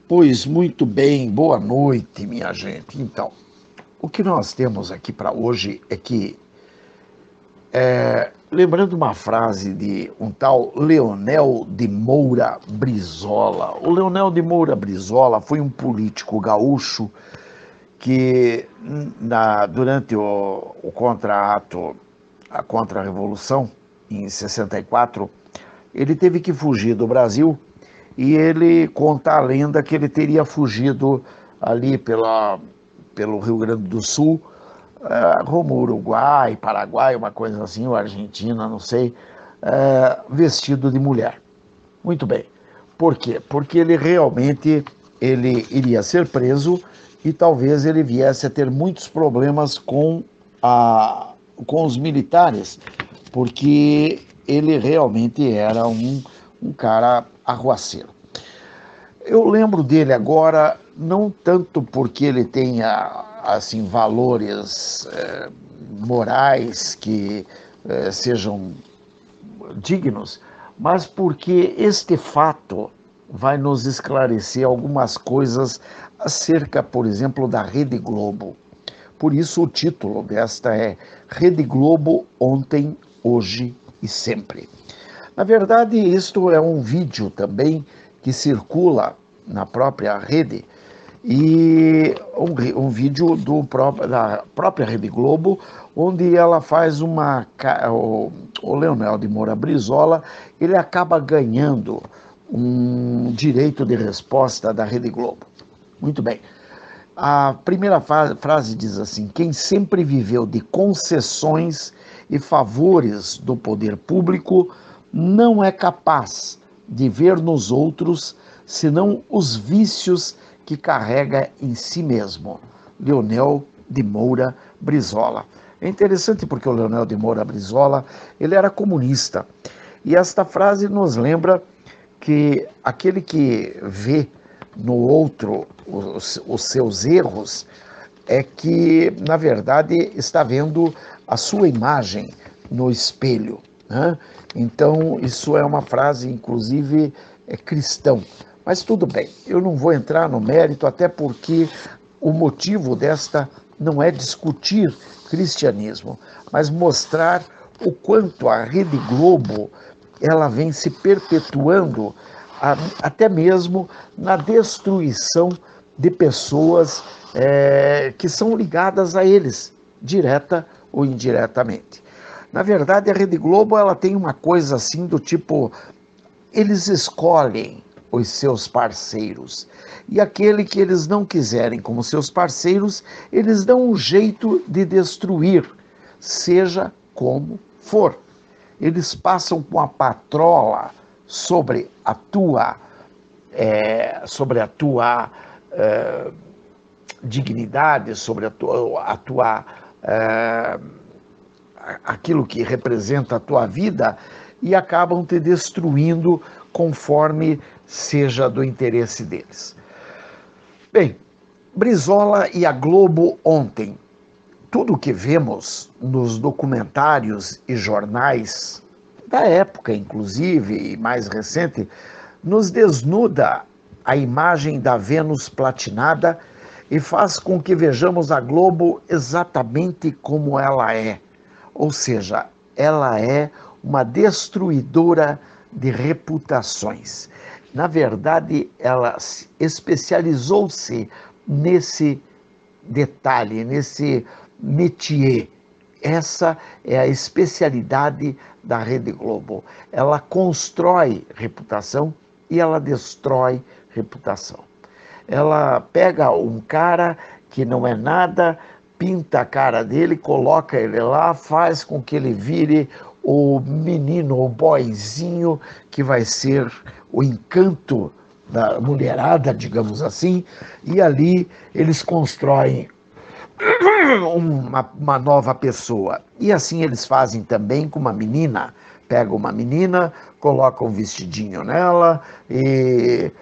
Pois muito bem, boa noite, minha gente. Então, o que nós temos aqui para hoje é que, lembrando uma frase de um tal Leonel de Moura Brizola. O Leonel de Moura Brizola foi um político gaúcho que, durante o contra-ato, a contra-revolução, em 64, ele teve que fugir do Brasil e ele conta a lenda que ele teria fugido ali pelo Rio Grande do Sul, rumo Uruguai, Paraguai, uma coisa assim, ou Argentina, não sei, vestido de mulher. Muito bem. Por quê? Porque ele realmente ele iria ser preso e talvez ele viesse a ter muitos problemas com os militares, porque ele realmente era um cara arruaceiro. Eu lembro dele agora, não tanto porque ele tenha assim valores morais que sejam dignos, mas porque este fato vai nos esclarecer algumas coisas acerca, por exemplo, da Rede Globo. Por isso o título desta é Rede Globo ontem, hoje e sempre. Na verdade, isto é um vídeo também que circula na própria rede e um vídeo da própria Rede Globo, onde ela faz o Leonel de Moura Brizola, ele acaba ganhando um direito de resposta da Rede Globo. Muito bem. A primeira frase diz assim: quem sempre viveu de concessões e favores do poder público não é capaz de ver nos outros senão os vícios que carrega em si mesmo. Leonel de Moura Brizola. É interessante porque o Leonel de Moura Brizola, ele era comunista. E esta frase nos lembra que aquele que vê no outro os seus erros é que, na verdade, está vendo a sua imagem no espelho, né? Então, isso é uma frase, inclusive, cristão. Mas tudo bem, eu não vou entrar no mérito, até porque o motivo desta não é discutir cristianismo, mas mostrar o quanto a Rede Globo ela vem se perpetuando até mesmo na destruição de pessoas que são ligadas a eles, direta ou indiretamente. Na verdade, a Rede Globo ela tem uma coisa assim do tipo, eles escolhem os seus parceiros. E aquele que eles não quiserem como seus parceiros, eles dão um jeito de destruir, seja como for. Eles passam com a patrola sobre a tua dignidade, sobre aquilo que representa a tua vida e acabam te destruindo conforme seja do interesse deles. Bem, Brizola e a Globo ontem. Tudo o que vemos nos documentários e jornais da época, inclusive, e mais recente, nos desnuda a imagem da Vênus platinada e faz com que vejamos a Globo exatamente como ela é. Ou seja, ela é uma destruidora de reputações. Na verdade, ela especializou-se nesse detalhe, nesse métier. Essa é a especialidade da Rede Globo. Ela constrói reputação e ela destrói reputação. Ela pega um cara que não é nada, pinta a cara dele, coloca ele lá, faz com que ele vire o menino, o boyzinho, que vai ser o encanto da mulherada, digamos assim, e ali eles constroem uma nova pessoa. E assim eles fazem também com uma menina. Pegam uma menina, colocam um vestidinho nela e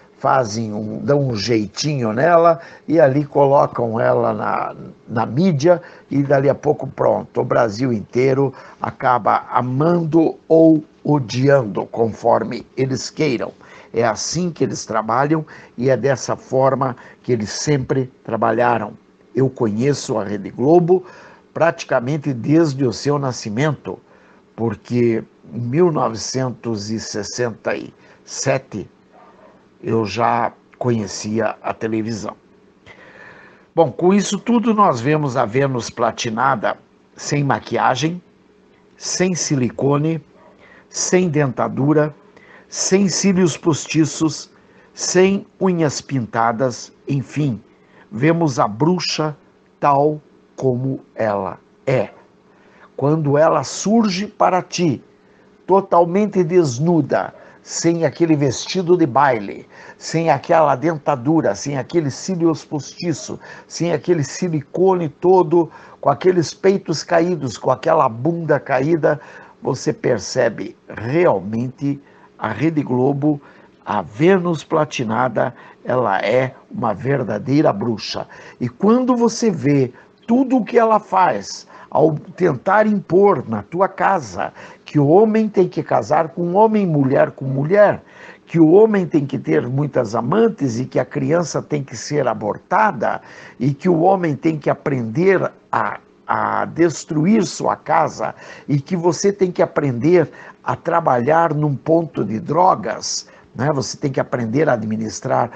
dão um jeitinho nela e ali colocam ela na mídia e dali a pouco pronto, o Brasil inteiro acaba amando ou odiando, conforme eles queiram. É assim que eles trabalham e é dessa forma que eles sempre trabalharam. Eu conheço a Rede Globo praticamente desde o seu nascimento, porque em 1967 eu já conhecia a televisão. Bom, com isso tudo nós vemos a Vênus platinada sem maquiagem, sem silicone, sem dentadura, sem cílios postiços, sem unhas pintadas, enfim, vemos a bruxa tal como ela é. Quando ela surge para ti, totalmente desnuda, sem aquele vestido de baile, sem aquela dentadura, sem aquele cílios postiço, sem aquele silicone todo, com aqueles peitos caídos, com aquela bunda caída, você percebe realmente a Rede Globo, a Vênus platinada, ela é uma verdadeira bruxa. E quando você vê tudo o que ela faz ao tentar impor na tua casa que o homem tem que casar com homem, mulher com mulher, que o homem tem que ter muitas amantes e que a criança tem que ser abortada e que o homem tem que aprender a destruir sua casa e que você tem que aprender a trabalhar num ponto de drogas, né? Você tem que aprender a administrar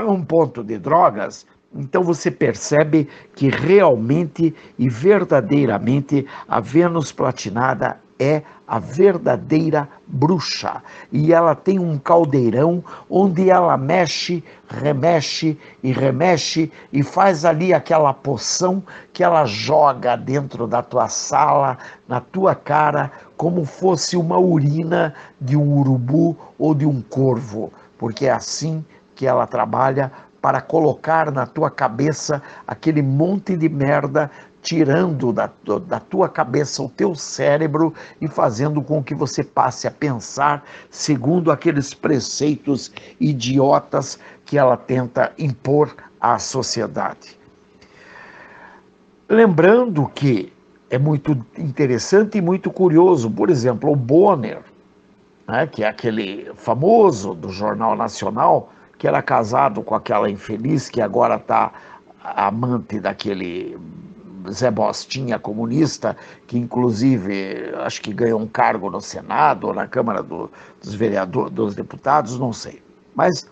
um ponto de drogas. Então você percebe que realmente e verdadeiramente a Vênus platinada é a verdadeira bruxa. E ela tem um caldeirão onde ela mexe, remexe e remexe e faz ali aquela poção que ela joga dentro da tua sala, na tua cara, como fosse uma urina de um urubu ou de um corvo, porque é assim que ela trabalha para colocar na tua cabeça aquele monte de merda, tirando da tua cabeça o teu cérebro e fazendo com que você passe a pensar segundo aqueles preceitos idiotas que ela tenta impor à sociedade. Lembrando que é muito interessante e muito curioso, por exemplo, o Bonner, né, que é aquele famoso do Jornal Nacional, que era casado com aquela infeliz que agora está amante daquele Zé Bostinha comunista, que inclusive acho que ganhou um cargo no Senado ou na Câmara dos Vereadores, dos Deputados, não sei. Mas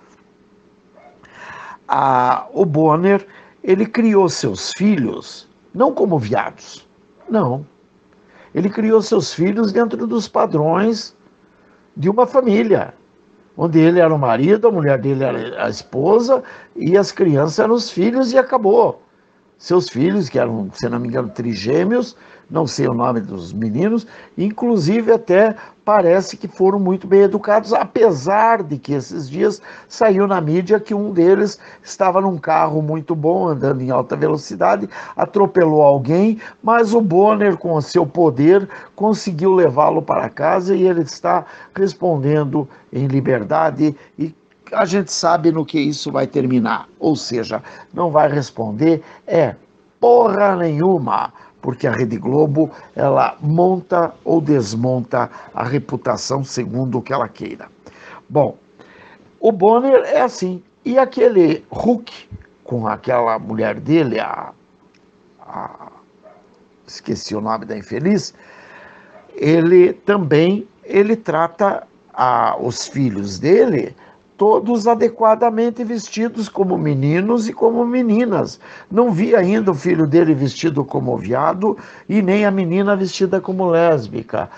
o Bonner, ele criou seus filhos não como viados, não. Ele criou seus filhos dentro dos padrões de uma família, onde ele era o marido, a mulher dele era a esposa, e as crianças eram os filhos e acabou. Seus filhos, que eram, se não me engano, trigêmeos, não sei o nome dos meninos, inclusive até parece que foram muito bem educados, apesar de que esses dias saiu na mídia que um deles estava num carro muito bom, andando em alta velocidade, atropelou alguém, mas o Bonner, com o seu poder, conseguiu levá-lo para casa e ele está respondendo em liberdade e a gente sabe no que isso vai terminar, ou seja, não vai responder porra nenhuma, porque a Rede Globo, ela monta ou desmonta a reputação segundo o que ela queira. Bom, o Bonner é assim, e aquele Huck, com aquela mulher dele, esqueci o nome da infeliz, ele também, ele trata os filhos dele todos adequadamente vestidos como meninos e como meninas. Não vi ainda o filho dele vestido como viado e nem a menina vestida como lésbica,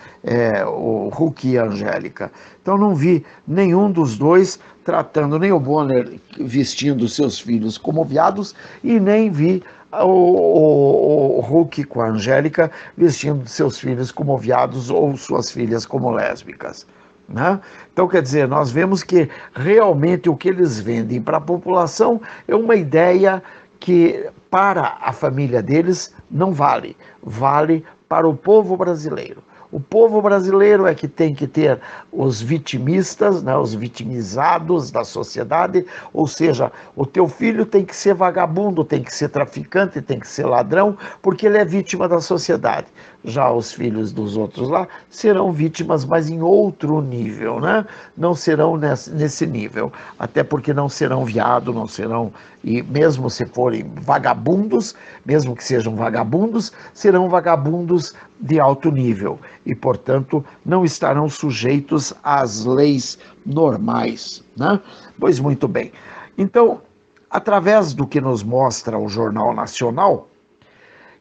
o Huck e a Angélica. Então não vi nenhum dos dois tratando, nem o Bonner vestindo seus filhos como viados e nem vi o Huck com a Angélica vestindo seus filhos como viados ou suas filhas como lésbicas. Né? Então, quer dizer, nós vemos que realmente o que eles vendem para a população é uma ideia que para a família deles não vale, vale para o povo brasileiro. O povo brasileiro é que tem que ter os vitimistas, né, os vitimizados da sociedade, ou seja, o teu filho tem que ser vagabundo, tem que ser traficante, tem que ser ladrão, porque ele é vítima da sociedade. Já os filhos dos outros lá serão vítimas, mas em outro nível, né? Não serão nesse nível, até porque não serão viado, não serão, e mesmo se forem vagabundos, mesmo que sejam vagabundos, serão vagabundos de alto nível e, portanto, não estarão sujeitos às leis normais, né? Pois muito bem. Então, através do que nos mostra o Jornal Nacional,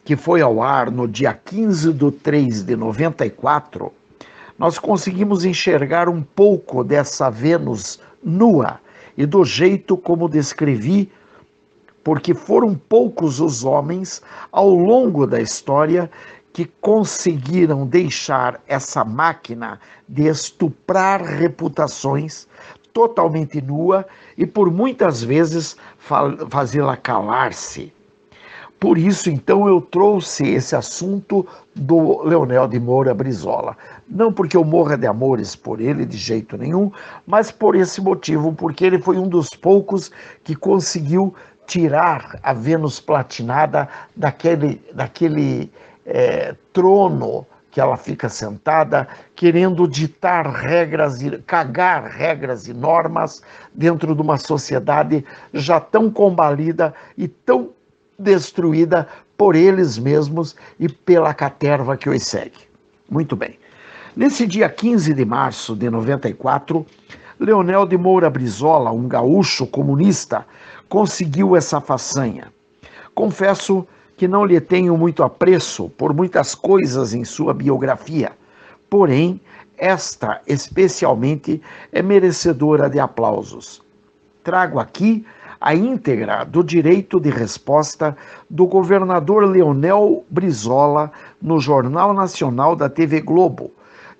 que foi ao ar no dia 15/3/94, nós conseguimos enxergar um pouco dessa Vênus nua e do jeito como descrevi, porque foram poucos os homens ao longo da história que conseguiram deixar essa máquina de estuprar reputações totalmente nua e por muitas vezes fazê-la calar-se. Por isso, então, eu trouxe esse assunto do Leonel de Moura Brizola. Não porque eu morra de amores por ele, de jeito nenhum, mas por esse motivo, porque ele foi um dos poucos que conseguiu tirar a Vênus platinada daquele trono que ela fica sentada, querendo ditar regras, cagar regras e normas dentro de uma sociedade já tão combalida e tão destruída por eles mesmos e pela caterva que os segue. Muito bem. Nesse dia 15 de março de 94, Leonel de Moura Brizola, um gaúcho comunista, conseguiu essa façanha. Confesso que não lhe tenho muito apreço por muitas coisas em sua biografia, porém, esta especialmente é merecedora de aplausos. Trago aqui a íntegra do direito de resposta do governador Leonel Brizola no Jornal Nacional da TV Globo.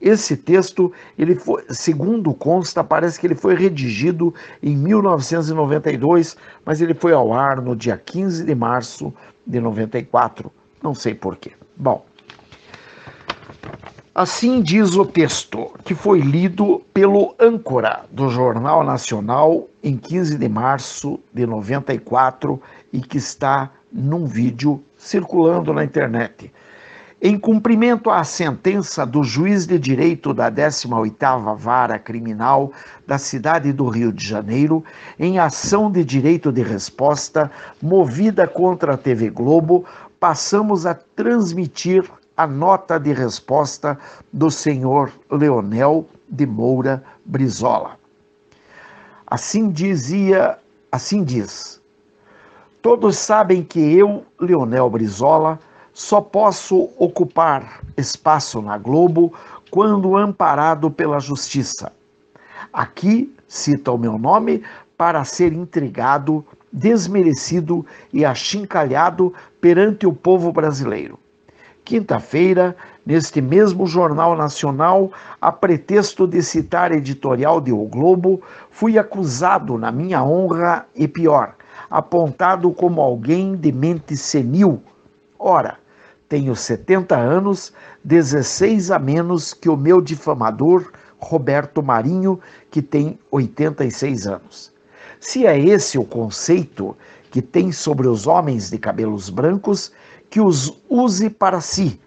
Esse texto, ele foi, segundo consta, parece que ele foi redigido em 1992, mas ele foi ao ar no dia 15 de março de 94, não sei porquê. Bom, assim diz o texto, que foi lido pelo âncora do Jornal Nacional em 15 de março de 94 e que está num vídeo circulando na internet. Em cumprimento à sentença do juiz de direito da 18ª Vara Criminal da cidade do Rio de Janeiro, em ação de direito de resposta movida contra a TV Globo, passamos a transmitir a nota de resposta do senhor Leonel de Moura Brizola. Assim diz: todos sabem que eu, Leonel Brizola, só posso ocupar espaço na Globo quando amparado pela justiça. Aqui cita o meu nome para ser intrigado, desmerecido e achincalhado perante o povo brasileiro. Quinta-feira, neste mesmo Jornal Nacional, a pretexto de citar editorial de O Globo, fui acusado na minha honra e pior, apontado como alguém de mente senil. Ora, tenho 70 anos, 16 a menos que o meu difamador, Roberto Marinho, que tem 86 anos. Se é esse o conceito que tem sobre os homens de cabelos brancos, que os use para si.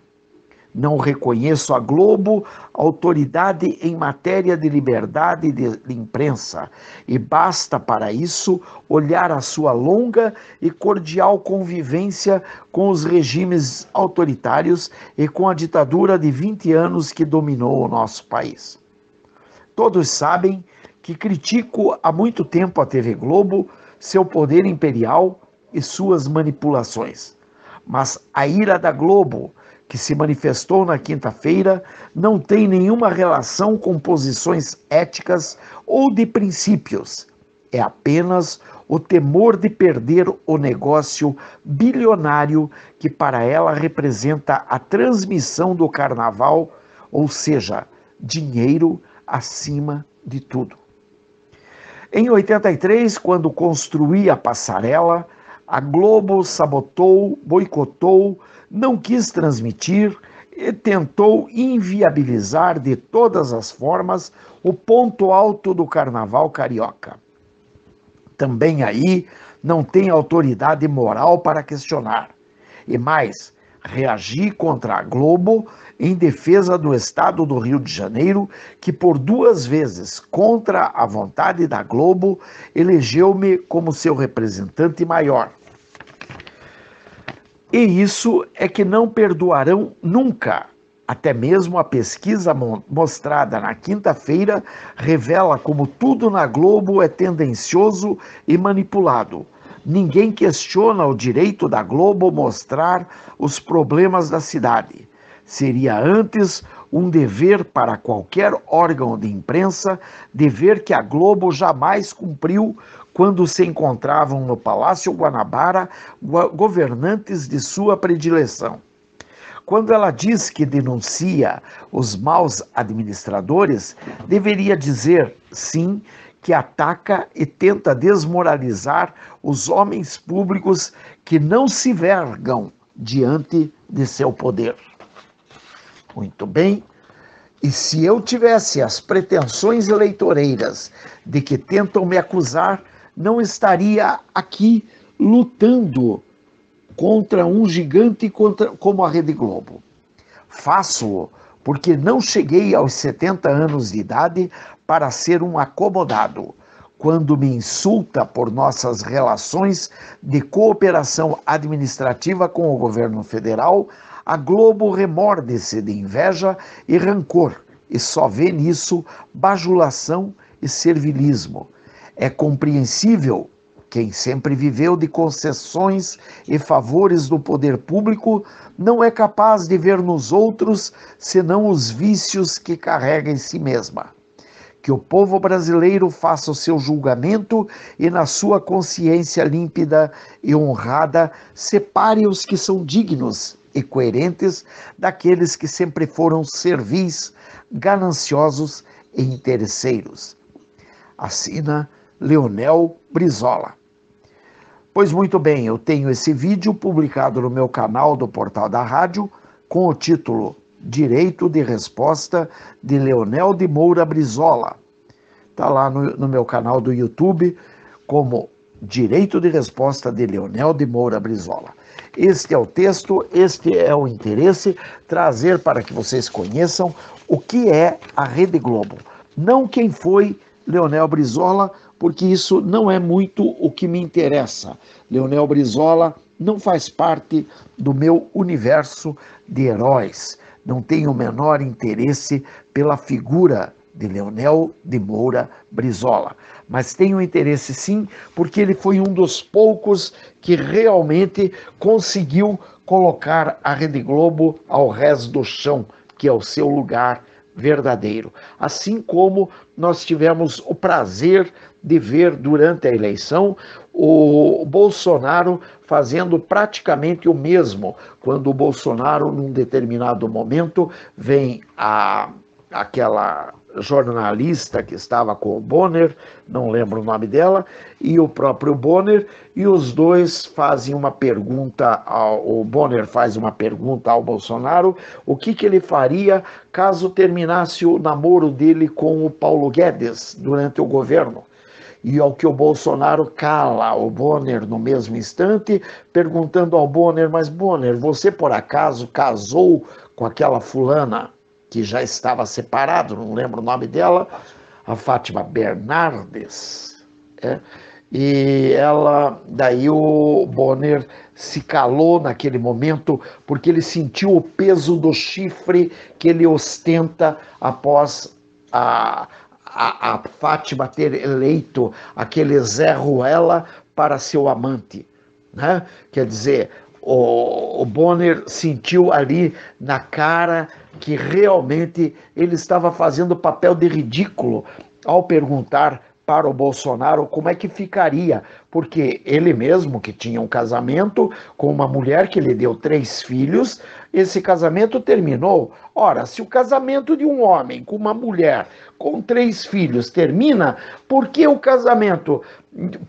Não reconheço a Globo autoridade em matéria de liberdade de imprensa, e basta para isso olhar a sua longa e cordial convivência com os regimes autoritários e com a ditadura de 20 anos que dominou o nosso país. Todos sabem que critico há muito tempo a TV Globo, seu poder imperial e suas manipulações. Mas a ira da Globo, que se manifestou na quinta-feira, não tem nenhuma relação com posições éticas ou de princípios. É apenas o temor de perder o negócio bilionário que para ela representa a transmissão do carnaval, ou seja, dinheiro acima de tudo. Em 83, quando construí a passarela, a Globo sabotou, boicotou, não quis transmitir tentou inviabilizar de todas as formas o ponto alto do carnaval carioca. Também aí não tem autoridade moral para questionar. E mais, reagi contra a Globo em defesa do Estado do Rio de Janeiro, que por 2 vezes, contra a vontade da Globo, elegeu-me como seu representante maior. E isso é que não perdoarão nunca. Até mesmo a pesquisa mostrada na quinta-feira revela como tudo na Globo é tendencioso e manipulado. Ninguém questiona o direito da Globo mostrar os problemas da cidade. Seria antes um dever para qualquer órgão de imprensa, dever que a Globo jamais cumpriu quando se encontravam no Palácio Guanabara governantes de sua predileção. Quando ela diz que denuncia os maus administradores, deveria dizer, sim, que ataca e tenta desmoralizar os homens públicos que não se vergam diante de seu poder. Muito bem. E se eu tivesse as pretensões eleitoreiras de que tentam me acusar, não estaria aqui lutando contra um gigante como a Rede Globo. Faço-o porque não cheguei aos 70 anos de idade para ser um acomodado. Quando me insulta por nossas relações de cooperação administrativa com o governo federal, a Globo remorde-se de inveja e rancor e só vê nisso bajulação e servilismo. É compreensível. Quem sempre viveu de concessões e favores do poder público não é capaz de ver nos outros senão os vícios que carrega em si mesma. Que o povo brasileiro faça o seu julgamento e, na sua consciência límpida e honrada, separe os que são dignos e coerentes daqueles que sempre foram servis, gananciosos e interesseiros. Assina Leonel Brizola. Pois muito bem, eu tenho esse vídeo publicado no meu canal do Portal da Rádio com o título Direito de Resposta de Leonel de Moura Brizola. Está lá no meu canal do YouTube como Direito de Resposta de Leonel de Moura Brizola. Este é o texto, este é o interesse, trazer para que vocês conheçam o que é a Rede Globo. Não quem foi Leonel Brizola, porque isso não é muito o que me interessa. Leonel Brizola não faz parte do meu universo de heróis. Não tenho o menor interesse pela figura de Leonel de Moura Brizola. Mas tenho interesse sim, porque ele foi um dos poucos que realmente conseguiu colocar a Rede Globo ao rés do chão, que é o seu lugar verdadeiro. Assim como nós tivemos o prazer de ver durante a eleição o Bolsonaro fazendo praticamente o mesmo, quando o Bolsonaro, num determinado momento, vem aquela jornalista que estava com o Bonner, não lembro o nome dela, e o próprio Bonner, e os dois fazem uma pergunta, o Bonner faz uma pergunta ao Bolsonaro, o que ele faria caso terminasse o namoro dele com o Paulo Guedes durante o governo. E ao que o Bolsonaro cala o Bonner no mesmo instante, perguntando ao Bonner, mas Bonner, você por acaso casou com aquela fulana que já estava separado, não lembro o nome dela, a Fátima Bernardes, e ela, daí o Bonner se calou naquele momento, porque ele sentiu o peso do chifre que ele ostenta após a Fátima ter eleito aquele Zé Ruela para seu amante, né? Quer dizer, o Bonner sentiu ali na cara que realmente ele estava fazendo papel de ridículo ao perguntar para o Bolsonaro como é que ficaria, porque ele mesmo que tinha um casamento com uma mulher que lhe deu 3 filhos, esse casamento terminou. Ora, se o casamento de um homem com uma mulher com 3 filhos termina, por que o casamento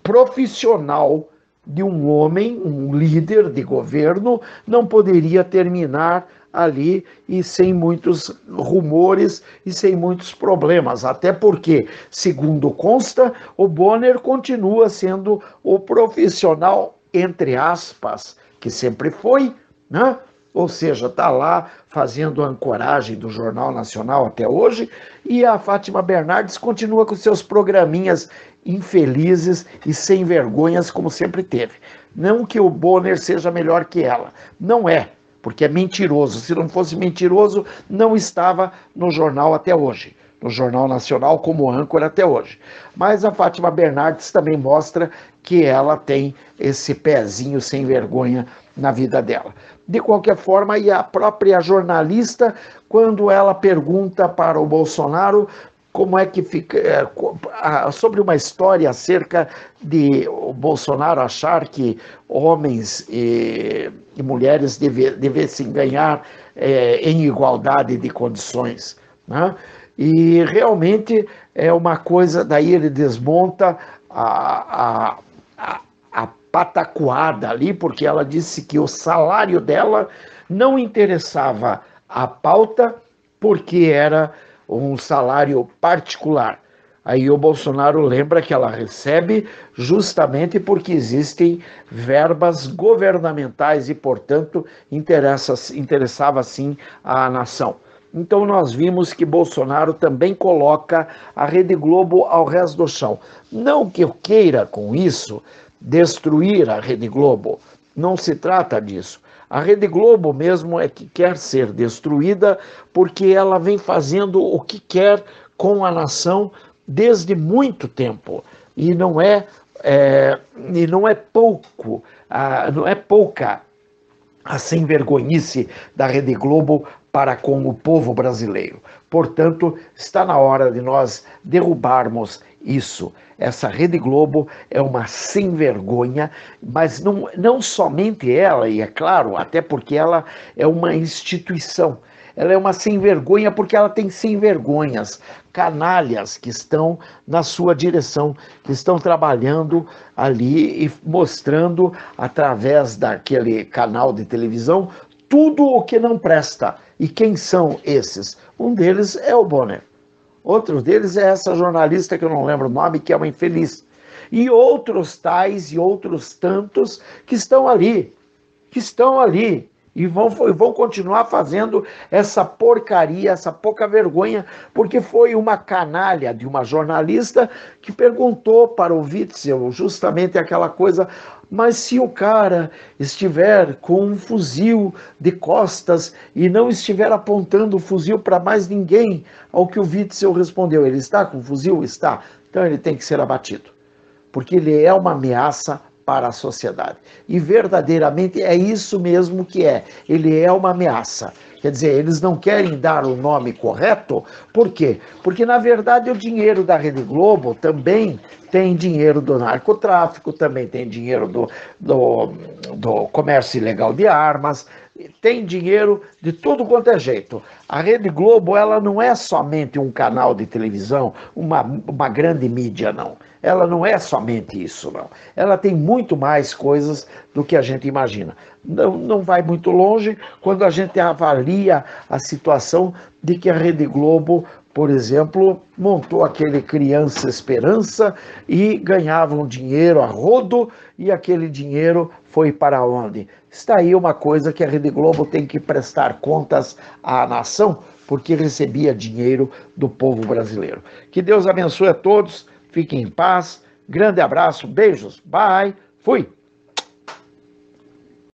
profissional de um homem, um líder de governo, não poderia terminar ali e sem muitos rumores e sem muitos problemas, até porque, segundo consta, o Bonner continua sendo o profissional, entre aspas, que sempre foi, né? Ou seja, está lá fazendo a ancoragem do Jornal Nacional até hoje, e a Fátima Bernardes continua com seus programinhas infelizes e sem vergonhas, como sempre teve. Não que o Bonner seja melhor que ela, não é, porque é mentiroso. Se não fosse mentiroso, não estava no jornal até hoje, no Jornal Nacional como âncora até hoje. Mas a Fátima Bernardes também mostra que ela tem esse pezinho sem vergonha na vida dela. De qualquer forma, e a própria jornalista, quando ela pergunta para o Bolsonaro como é que fica, sobre uma história acerca de o Bolsonaro achar que homens e mulheres devessem ganhar em igualdade de condições, né? E realmente é uma coisa, daí ele desmonta a pataquada ali, porque ela disse que o salário dela não interessava a pauta, porque era um salário particular. Aí o Bolsonaro lembra que ela recebe justamente porque existem verbas governamentais e, portanto, interessava sim à nação. Então nós vimos que Bolsonaro também coloca a Rede Globo ao rés do chão. Não que eu queira, com isso, destruir a Rede Globo, não se trata disso. A Rede Globo mesmo é que quer ser destruída porque ela vem fazendo o que quer com a nação desde muito tempo. E não é pouca a sem-vergonhice da Rede Globo para com o povo brasileiro. Portanto, está na hora de nós derrubarmos isso. Essa Rede Globo é uma sem-vergonha, mas não somente ela, e é claro, até porque ela é uma instituição. Ela é uma sem-vergonha porque ela tem sem-vergonhas, canalhas que estão na sua direção, que estão trabalhando ali e mostrando, através daquele canal de televisão, tudo o que não presta. E quem são esses? Um deles é o Bonner. Outro deles é essa jornalista que eu não lembro o nome, que é uma infeliz. E outros tais e outros tantos que estão ali. E vão continuar fazendo essa porcaria, essa pouca vergonha, porque foi uma canalha de uma jornalista que perguntou para o Witzel justamente aquela coisa: mas se o cara estiver com um fuzil de costas e não estiver apontando o fuzil para mais ninguém, ao que o Witzel respondeu: ele está com o fuzil? Está. Então ele tem que ser abatido, porque ele é uma ameaça para a sociedade. E verdadeiramente é isso mesmo que é. Ele é uma ameaça. Quer dizer, eles não querem dar o nome correto. Por quê? Porque, na verdade, o dinheiro da Rede Globo também tem dinheiro do narcotráfico, também tem dinheiro do comércio ilegal de armas, tem dinheiro de tudo quanto é jeito. A Rede Globo, ela não é somente um canal de televisão, uma grande mídia, não. Ela não é somente isso, não. Ela tem muito mais coisas do que a gente imagina. Não vai muito longe quando a gente avalia a situação de que a Rede Globo, por exemplo, montou aquele Criança Esperança e ganhavam dinheiro a rodo, e aquele dinheiro foi para onde? Está aí uma coisa que a Rede Globo tem que prestar contas à nação, porque recebia dinheiro do povo brasileiro. Que Deus abençoe a todos, fiquem em paz, grande abraço, beijos, bye, fui!